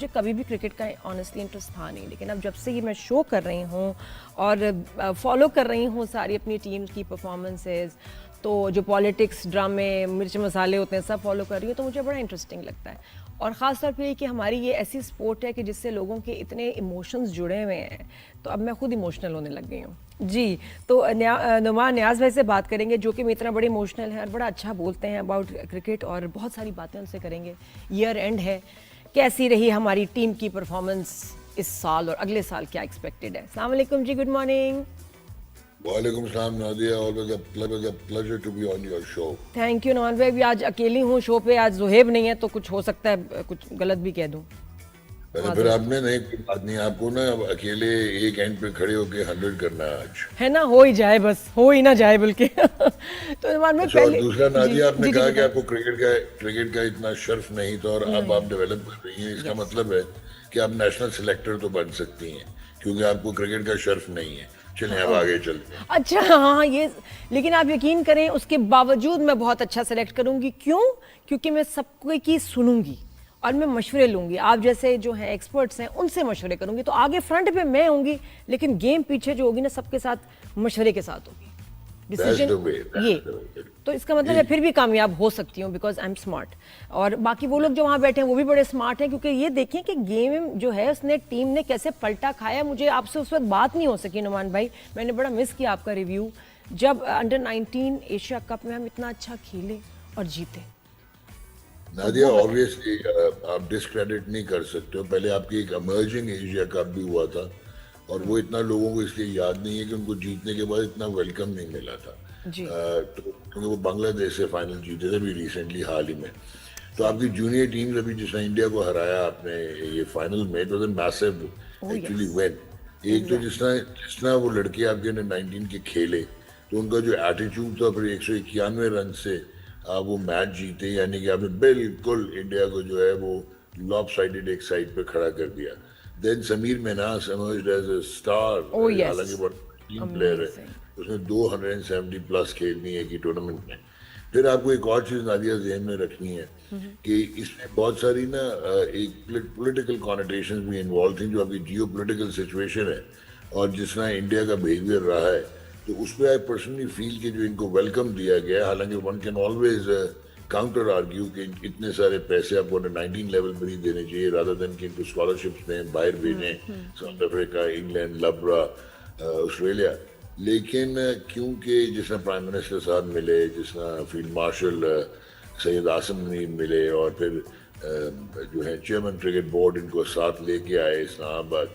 मुझे कभी भी क्रिकेट का ऑनेस्टली इंटरेस्ट था नहीं, लेकिन अब जब से ये मैं शो कर रही हूँ और फॉलो कर रही हूँ सारी अपनी टीम की परफॉर्मेंसेस, तो जो पॉलिटिक्स, ड्रामे, मिर्च मसाले होते हैं सब फॉलो कर रही हूँ, तो मुझे बड़ा इंटरेस्टिंग लगता है। और ख़ास तौर पे कि हमारी ये ऐसी स्पोर्ट है कि जिससे लोगों के इतने इमोशंस जुड़े हुए हैं, तो अब मैं खुद इमोशनल होने लग गई हूँ जी। तो नुमान न्याज भाई से बात करेंगे जो कि इतना बड़े इमोशनल हैं और बड़ा अच्छा बोलते हैं अबाउट क्रिकेट, और बहुत सारी बातें उनसे करेंगे। ईयर एंड है, कैसी रही हमारी टीम की परफॉर्मेंस इस साल और अगले साल क्या एक्सपेक्टेड है। अस्सलाम वालेकुम जी, गुड मॉर्निंग। वालेकुम सलाम Nadia, always a pleasure to be on your show. Thank you non भाई। भी आज अकेली हूँ शो पे, आज जुहेब नहीं है तो कुछ हो सकता है कुछ गलत भी कह दूँ। फिर आपने नहीं, कोई बात नहीं, आपको ना अब अकेले एक एंड पे खड़े होके 100 करना है आज, है ना, हो ही जाए, बस हो ही ना जाए बल्कि तो नुमान भाई अच्छा। और पहले दूसरा नादिया, आपने जी कहा कि बताएं। आपको क्रिकेट का इतना शर्फ नहीं था और अब आप डेवलप कर रही हैं, इसका मतलब है कि आप नेशनल सिलेक्टर तो बन सकती हैं, क्योंकि आपको क्रिकेट का शर्फ नहीं है। चलें अब आगे चलते हैं। अच्छा हाँ ये, लेकिन आप यकीन करें उसके बावजूद मैं बहुत अच्छा सेलेक्ट करूंगी। क्यों? क्योंकि मैं सबको की सुनूंगी और मैं मशवरे लूंगी। आप जैसे जो हैं एक्सपर्ट्स हैं उनसे मशवरे करूंगी, तो आगे फ्रंट पे मैं होंगी, लेकिन गेम पीछे जो होगी ना सबके साथ मशवरे के साथ होगी डिसीजन ये। तो इसका मतलब है फिर भी कामयाब हो सकती हूँ बिकॉज आई एम स्मार्ट। और बाकी वो लोग जो वहाँ बैठे हैं वो भी बड़े स्मार्ट हैं, क्योंकि ये देखें कि गेम जो है उसने टीम ने कैसे पलटा खाया। मुझे आपसे उस वक्त बात नहीं हो सकी नुमान भाई, मैंने बड़ा मिस किया आपका रिव्यू जब अंडर 19 एशिया कप में हम इतना अच्छा खेले और जीते। नादिया, ऑब्वियसली आप डिस्क्रेडिट नहीं कर सकते हो। पहले आपकी एक इमर्जिंग एशिया कप भी हुआ था और वो इतना लोगों को इसलिए याद नहीं है कि उनको जीतने के बाद इतना वेलकम नहीं मिला था। जी। तो क्योंकि वो बांग्लादेश से फाइनल जीते थे भी रिसेंटली, हाल ही में। तो आपकी जूनियर टीम्स अभी जिसने इंडिया को हराया आपने ये फाइनल में, तो मैसिव एक्चुअली विन। एक तो जिसना वो लड़के आपके अंडर 19 के खेले, तो उनका जो एटीट्यूड था, फिर 191 रन से आप वो मैच जीते, यानी कि आपने बिल्कुल इंडिया को जो है वो लॉपसाइडेड एक साइड पे खड़ा कर दिया। Then Sameer Minhas emerged as a star, हालांकि वो टीम प्लेयर है, उसने 270 प्लस खेलनी है कि टूर्नामेंट में। फिर आपको एक और चीज नादिया ज़हन में रखनी है कि इसमें बहुत सारी ना एक पॉलिटिकल कॉनोटेशन भी इन्वॉल्व थी, जो अभी जियो पोलिटिकल सिचुएशन है और जिस तरह इंडिया का बिहेवियर रहा है, तो उस पर आई पर्सनली फील कि जो इनको वेलकम दिया गया, हालांकि one can always counter argue कि इतने सारे पैसे आपको अंडर 19 लेवल पर ही देने चाहिए, रादर देन कि इनको स्कॉलरशिप्स दें, बाहर भेजें, साउथ अफ्रीका, इंग्लैंड, लब्रा, ऑस्ट्रेलिया। लेकिन क्योंकि जिसना प्राइम मिनिस्टर साहब मिले, जिसना फील्ड मार्शल सैयद आसम ने मिले, और फिर जो है चेयरमैन क्रिकेट बोर्ड इनको साथ लेके आए इस्लामाबाद,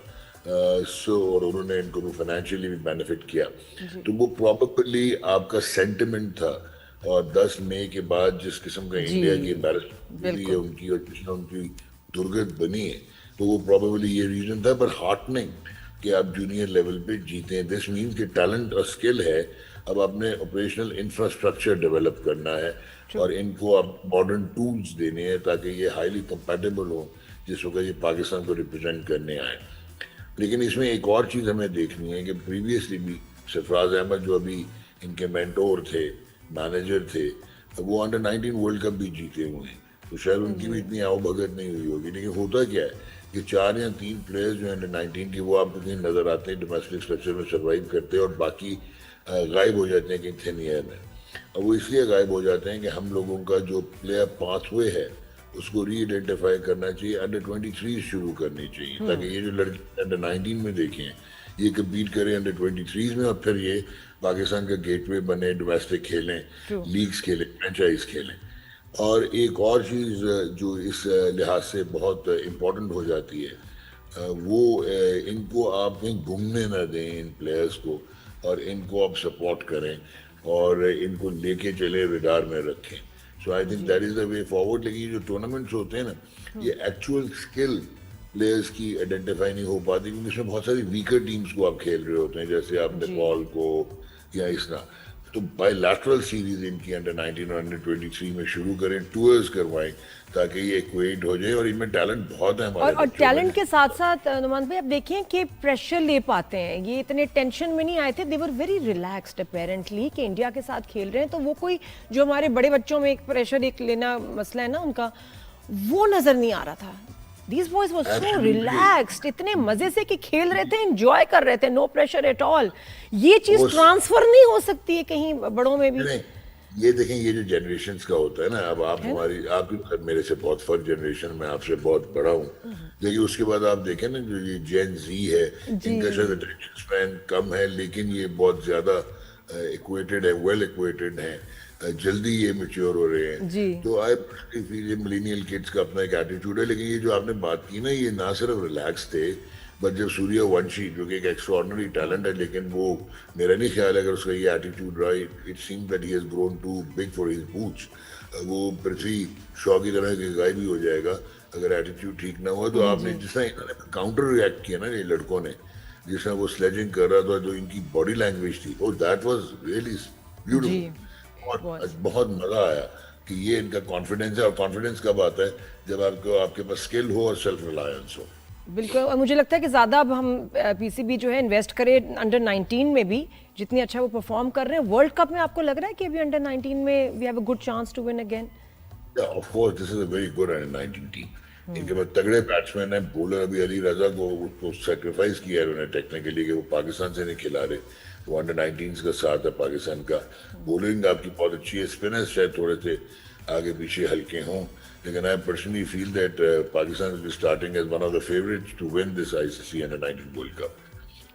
और उन्होंने इनको फाइनेंशियली भी बेनिफिट किया, तो वो प्रॉबली आपका सेंटिमेंट था। और 10 मई के बाद जिस किस्म का इंडिया की एम्बेरसमेंट है उनकी, और जिस उनकी दुर्गत बनी है, तो वो प्रॉबली ये रीजन था। पर हार्टनिंग कि आप जूनियर लेवल पे जीते हैं, दिस मीन्स कि टैलेंट और स्किल है। अब आपने ऑपरेशनल इंफ्रास्ट्रक्चर डेवलप करना है और इनको अब मॉडर्न टूल्स देने हैं ताकि ये हाईली कंपैटिबल हो जिस वक्त ये पाकिस्तान को रिप्रेजेंट करने आए। लेकिन इसमें एक और चीज़ हमें देखनी है कि प्रीवियसली भी सरफराज अहमद जो अभी इनके मेंटोर थे, मैनेजर थे, वो अंडर 19 वर्ल्ड कप भी जीते हुए हैं, तो शायद उनकी भी इतनी आवभगत नहीं हुई होगी। लेकिन होता क्या है कि 4 या 3 प्लेयर्स जो अंडर 19 की, वो आपको कहीं नजर आते हैं डोमेस्टिक स्ट्रक्चर में सर्वाइव करते हैं और बाकी गायब हो जाते हैं कहीं थिन एयर में। और वो इसलिए गायब हो जाते हैं कि हम लोगों का जो प्लेयर पाथवे है उसको री आइडेंटिफाई करना चाहिए, अंडर 23 शुरू करनी चाहिए, ताकि ये जो लड़के अंडर 19 में देखें ये कम्पीट करें अंडर 23 में, और फिर ये पाकिस्तान का गेटवे बने, डोमेस्टिक खेलें, लीग्स खेलें, फ्रेंचाइज खेलें। और एक और चीज़ जो इस लिहाज से बहुत इम्पोर्टेंट हो जाती है, वो इनको आप कहीं घूमने ना दें इन प्लेयर्स को, और इनको आप सपोर्ट करें और इनको लेके चले, रडार में रखें। So I think that is the way forward. लेकिन ये जो टूर्नामेंट्स होते हैं ना, ये एक्चुअल स्किल प्लेयर्स की आइडेंटिफाई नहीं हो पाती, क्योंकि इसमें बहुत सारी वीकर टीम्स को आप खेल रहे होते हैं, जैसे आप नेपाल को या इस तरह। तो बायलैटरल सीरीज इनकी अंडर 19 और अंडर 23 में शुरू करें, टूर्स करवाएं, ताकि ये इक्वेट हो जाए। और इनमें टैलेंट बहुत है हमारे, और टैलेंट के साथ साथ नुमान भाई आप देखिए कि प्रेशर ले पाते हैं, ये इतने टेंशन में नहीं आए थे, दे वर वेरी रिलैक्स्ड अपेरेंटली कि इंडिया के साथ खेल रहे हैं। तो वो कोई जो हमारे बड़े बच्चों में एक प्रेशर एक लेना मसला है ना उनका, वो नजर नहीं आ रहा था। These boys were so Absolutely. relaxed, इतने मजे से कि खेल रहे थे, एंजॉय कर रहे थे, नो प्रेशर एट ऑल। ये चीज वो ट्रांसफर नहीं हो सकती है कहीं बड़ों में भी, नहीं, ये देखें, ये जो जनरेशंस का होता है ना, अब आप है ना? हमारी आपकी मतलब मेरे से बहुत फर्स्ट जनरेशन में आपसे बहुत बड़ा हूँ, लेकिन उसके बाद आप देखें ना, जो ये जेन जी है, जी इनका शायद अटेंशन स्पैन कम है, लेकिन ये बहुत ज्यादा इक्वेटेड है, वेल इक्वेटेड है, जल्दी ये मेच्योर हो रहे हैं। जी तो आई फील ये मिलेनियल किड्स का अपना एक एटीट्यूड है। लेकिन ये जो आपने बात की ना, ये ना सिर्फ रिलैक्स थे, बट जब सूर्यवंशी जो कि एक एक्स्ट्रॉर्डिनरी टैलेंट है, लेकिन वो मेरा नहीं ख्याल है अगर उसका ये एटीट्यूड रहा, it seem that he has grown too big for his boots. वो पृथ्वी शॉ की तरह के गाय भी हो जाएगा अगर एटीट्यूड ठीक ना हुआ। तो आपने जिस तरह इन्होंने काउंटर रिएक्ट किया ना ये लड़कों ने, जिस तरह वो स्लेजिंग कर रहा था, जो इनकी बॉडी लैंग्वेज थी, ओ दैट वाज रियली जी ब्यूटीफुल। was. बहुत बहुत मजा आया कि ये इनका कॉन्फिडेंस है। और कॉन्फिडेंस कब आता है? जब आपको आपके पास स्किल हो और सेल्फ रिलायंस हो। बिल्कुल। और मुझे लगता है कि ज़्यादा अब हम पीसीबी जो है इन्वेस्ट करें अंडर 19 में भी, जितनी अच्छा वो परफॉर्म कर रहे हैं। वर्ल्ड कप में आपको लग रहा है कि अभी अंडर 19 में we have a good chance to win again? Yeah, of course, this is a very good under-19 team. इनके पास तगड़े बैट्समैन हैं। बॉलर अभी अली रजा को उसको सेक्रीफाइस किया है उन्होंने टेक्निकली, कि वो पाकिस्तान से नहीं खिला रहे, वो अंडर-19 का साथ है पाकिस्तान का। बॉलिंग आपकी बहुत अच्छी है, स्पिनर्स शायद थोड़े से आगे पीछे हल्के हों, लेकिन I personally feel that Pakistan will be starting as one of the favourites to win this ICC under nineteen world cup.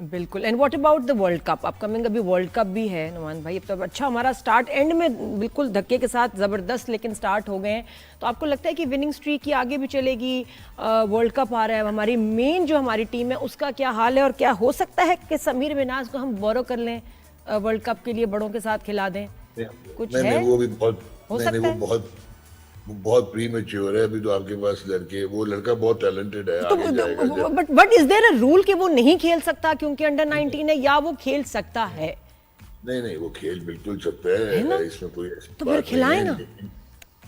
बिल्कुल। And what about the world cup? Upcoming अभी वर्ल्ड कप भी है नुमान भाई। अब तो अच्छा हमारा स्टार्ट एंड में बिल्कुल धक्के के साथ ज़बरदस्त लेकिन स्टार्ट हो गए हैं। तो आपको लगता है कि विनिंग स्ट्रीक की आगे भी चलेगी? वर्ल्ड कप आ रहा है, हमारी मेन जो हमारी टीम है उसका क्या हाल है? और क्या हो सकता है कि समीर मिनाज को हम बोरो कर लें, वर्ल्ड कप के लिए बड़ों के साथ खिला दें? कुछ है? नहीं, वो भी बहुत, हो नहीं सकता है? वो बहुत प्री मैच्योर है। अभी तो आपके पास लड़के, वो लड़का बहुत टैलेंटेड है, तो आगे जाएगा जब। But is there a rule कि वो नहीं खेल सकता क्योंकि अंडर 19 है, या वो खेल सकता है? नहीं नहीं, वो खेल बिल्कुल सकता है ना? है, इसमें कोई ऐसी तो फिर बात नहीं खिलाए है, ना। लेकिन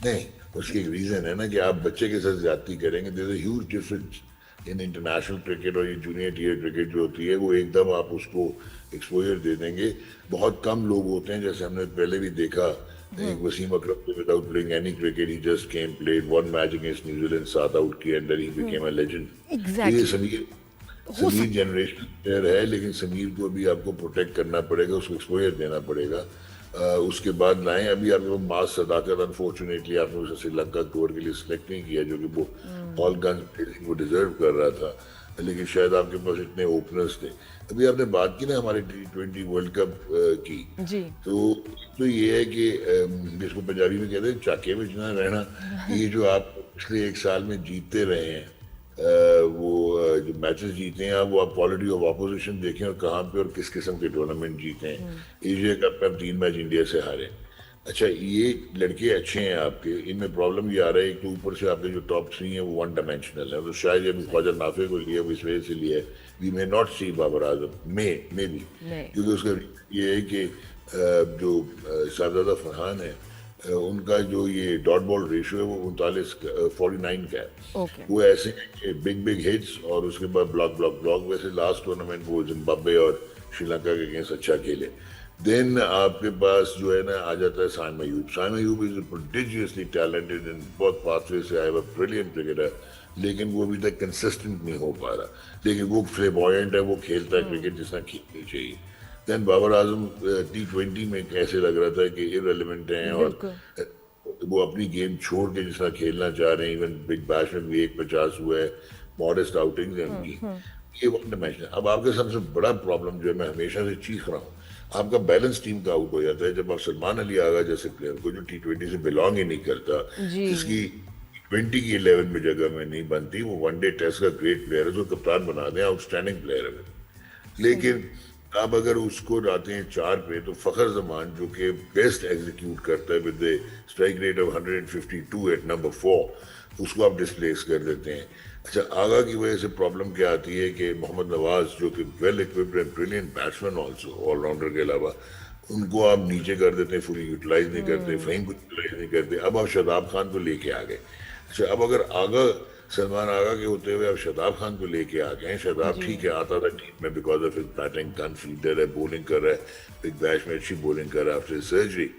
नहीं, उसकी एक रीजन है ना कि आप बच्चे के साथ ज्यादती करेंगे। There is a huge difference in international cricket और ये जूनियर टीयर क्रिकेट जो होती है, वो एकदम आप उसको एक्सपोजर दे देंगे। बहुत कम लोग होते हैं, जैसे हमने पहले भी देखा, एक वसीम अकरम थे, without playing any cricket he just came, played one match against New Zealand, 7 out किए, and then he became a legend. Exactly. ये समीर जनरेशनल प्लेयर है, लेकिन समीर को भी आपको प्रोटेक्ट करना पड़ेगा, उसको एक्सपोजर देना पड़ेगा। उसके बाद लाएं। अभी आपके पास मास सदाकत, अनफॉर्चुनेटली आपने उसे श्रीलंका टूर के लिए सिलेक्ट नहीं किया, जो कि वो ऑल गन्स वो डिजर्व कर रहा था, लेकिन शायद आपके पास इतने ओपनर्स थे। अभी आपने बात की ना हमारे T20 वर्ल्ड कप की, जी तो ये है कि जिसको पंजाबी में कहते हैं चाके में ना रहना। ये जो आप पिछले एक साल में जीतते रहे हैं, वो जो मैचेस जीते हैं, आप वो आप क्वालिटी ऑफ ऑपोजिशन देखें और कहाँ पे और किस किस्म के टूर्नामेंट जीते हैं। एशिया कप में 3 मैच इंडिया से हारे। अच्छा, ये लड़के अच्छे हैं आपके, इनमें प्रॉब्लम ये आ रहा है कि ऊपर से आपके जो टॉप 3 हैं वो वन डायमेंशनल है। तो शायद अभी ख्वाजा नाफे को लिया, वो इस वजह से लिया है, we may not see Babar Azam maybe, क्योंकि उसका ये है कि जो साहबजादा फरहान है, उनका जो ये डॉट बॉल रेशियो है वो 49 का है। ओके। वो ऐसे हैं कि बिग हिट्स और उसके बाद ब्लॉक। वैसे लास्ट टूर्नामेंट वो जिम्बाब्वे और श्रीलंका के अगेंस्ट अच्छा खेले। देन आपके पास जो है ना आ जाता है Saim Ayub. Saim Ayub is prodigiously talented in बहुत पाथवे से आया हुआ ब्रिलियंट क्रिकेटर, लेकिन वो अभी तक कंसिस्टेंट नहीं हो पा रहा। लेकिन वो फ्लेबॉयंट है, वो खेलता है क्रिकेट जिस तरह खेलनी चाहिए। देन बाबर आजम T20 में कैसे लग रहा था कि इररिलेवेंट हैं और वो अपनी गेम छोड़ के जिस तरह खेलना चाह रहे हैं। इवन बिग बैश में भी 150 हुआ है, मॉडेस्ट आउटिंग्स हैं उनकी। ये वन डायमेंशनल। अब आपके सबसे बड़ा प्रॉब्लम जो है, मैं हमेशा से चीख रहा हूँ, आपका बैलेंस टीम का आउट हो जाता है जब आप सलमान अली आगा जैसे प्लेयर को, जो T20 से बिलोंग ही नहीं करता, जिसकी T20 की 11 में जगह में नहीं बनती, वो वनडे टेस्ट का ग्रेट प्लेयर है, जो कप्तान बना दें, आउटस्टैंडिंग प्लेयर है। लेकिन अब अगर उसको लाते हैं 4 पे, तो फखर जमान जो कि बेस्ट एग्जीक्यूट करता है with strike rate of 152 at number 4, उसको आप डिस्प्लेस कर देते हैं। अच्छा, आगा की वजह से प्रॉब्लम क्या आती है कि मोहम्मद नवाज जो कि well equipped and brilliant batsman also, allrounder के अलावा, उनको आप नीचे कर देते हैं, फुली यूटिलाइज नहीं करते, फहीम को यूटिलाइज नहीं करते। अब आप शादाब खान को लेके आ गए। अच्छा, अब अगर आगा सलमान आगा के होते हुए अब शादाब खान को लेके आ गए हैं। शादाब ठीक है, आता था टीम में because of his batting, gun fielder है, बॉलिंग कर रहा है, बिग बैश में अच्छी बॉलिंग कर रहा है आफ्टर सर्जरी।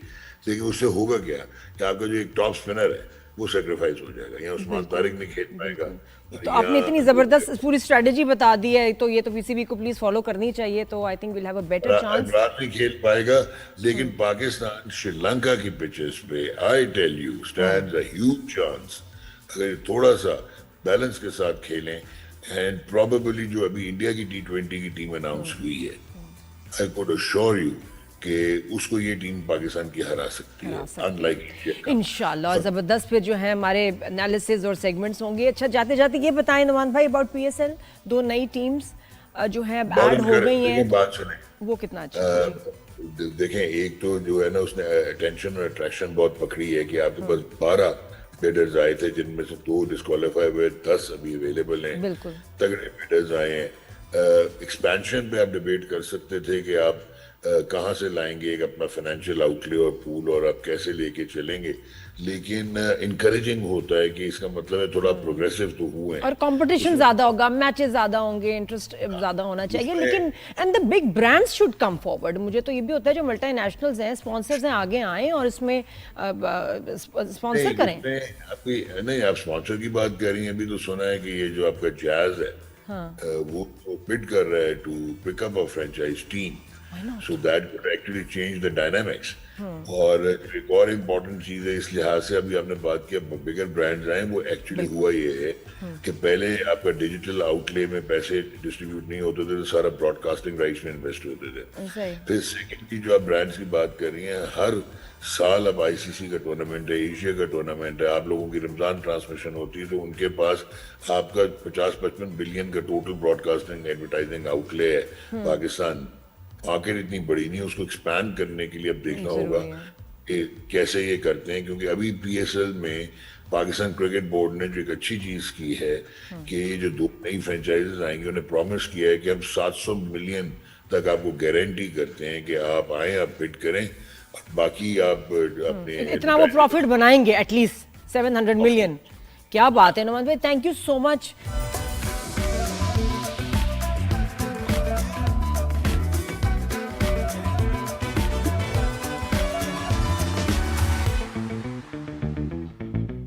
लेकिन उससे होगा क्या कि आपका जो एक टॉप स्पिनर है वो सेक्रीफाइस हो जाएगा। यहाँ उस्मान तारिक नहीं खेल पाएगा। तो आपने इतनी जबरदस्त पूरी स्ट्रेटजी बता दी है, तो ये तो पीसीबी को प्लीज फॉलो करनी चाहिए। तो I think will have a better chance. Imran नहीं खेल पाएगा, लेकिन पाकिस्तान श्रीलंका की पिचेस पे I tell you stands a huge chance, अगर ये थोड़ा सा बैलेंस के साथ खेलें। एंड प्रोबेबली जो अभी इंडिया की T20 की टीम अनाउंस हुई है, आई कुड अश्योर यू कि उसको ये टीम पाकिस्तान की हरा सकती है, अनलाइक इंडिया। इंशाल्लाह जबरदस्त फिर जो है हमारे एनालिसिस और सेगमेंट्स होंगे। अच्छा, जाते जाते ये बताएं नुमान भाई अबाउट PSL, 2 नई टीम्स जो है ऐड हो गई हैं, बात सुने, वो कितना अच्छा है? देखें, एक तो जो है ना उसने अटेंशन और अट्रैक्शन बहुत पकड़ी है कि आपके पास 12 बिडर्स आए थे, जिनमें से 2 डिस्क्वालीफाई हुए, 10 अभी अवेलेबल हैं। बिल्कुल तगड़े बिडर्स आए हैं। एक्सपेंशन पे आप डिबेट कर सकते थे कि आप कहाँ से लाएंगे एक अपना फाइनेंशियल आउटले और पूल, और आप कैसे लेके चलेंगे, लेकिन इनकरेजिंग होता है कि इसका मतलब है थोड़ा प्रोग्रेसिव तो हुए हैं। और कंपटीशन ज्यादा होगा, मैचेस ज्यादा होंगे, इंटरेस्ट ज्यादा होना चाहिए, लेकिन and the big brands should come forward. मुझे तो ये भी होता है जो मल्टीनेशनल्स हैं, स्पॉन्सर्स हैं, आगे आएं और इसमें स्पॉन्सर करें। नहीं, आप स्पॉन्सर की बात कर रही हैं, अभी तो सुना है कि ये जो आपका जैज है, वो बिड कर रहा है to pick up a franchise team, so that could actually change the dynamics। और एक और इम्पोर्टेंट चीज है इस लिहाज से, अभी आपने बात किया बिगर ब्रांड्स आए, वो एक्चुअली हुआ ये है कि पहले आपका डिजिटल आउटले में पैसे डिस्ट्रीब्यूट नहीं होते थे, तो सारा ब्रॉडकास्टिंग राइट्स में इन्वेस्ट होते थे। फिर सेकंड की जो आप ब्रांड्स की बात कर रही हैं, हर साल अब ICC का टूर्नामेंट है, एशिया का टूर्नामेंट है, आप लोगों की रमजान ट्रांसमिशन होती है, तो उनके पास आपका 50-55 बिलियन का टोटल ब्रॉडकास्टिंग एडवर्टाइजिंग आउटले है। पाकिस्तान मार्केट इतनी बड़ी नहीं है, उसको एक्सपैंड करने के लिए अब देखना होगा कि कैसे ये करते हैं, क्योंकि अभी PSL में पाकिस्तान क्रिकेट बोर्ड ने जो एक अच्छी चीज की है कि ये जो 2 नई फ्रेंचाइजेस आएंगी, उन्हें प्रॉमिस किया है कि हम 700 मिलियन तक आपको गारंटी करते हैं कि आप आए, आप बिड करें, बाकी आप अपने इतना वो प्रॉफिट बनाएंगे, एटलीस्ट 700 मिलियन। क्या बात है नुमान भाई, थैंक यू सो मच।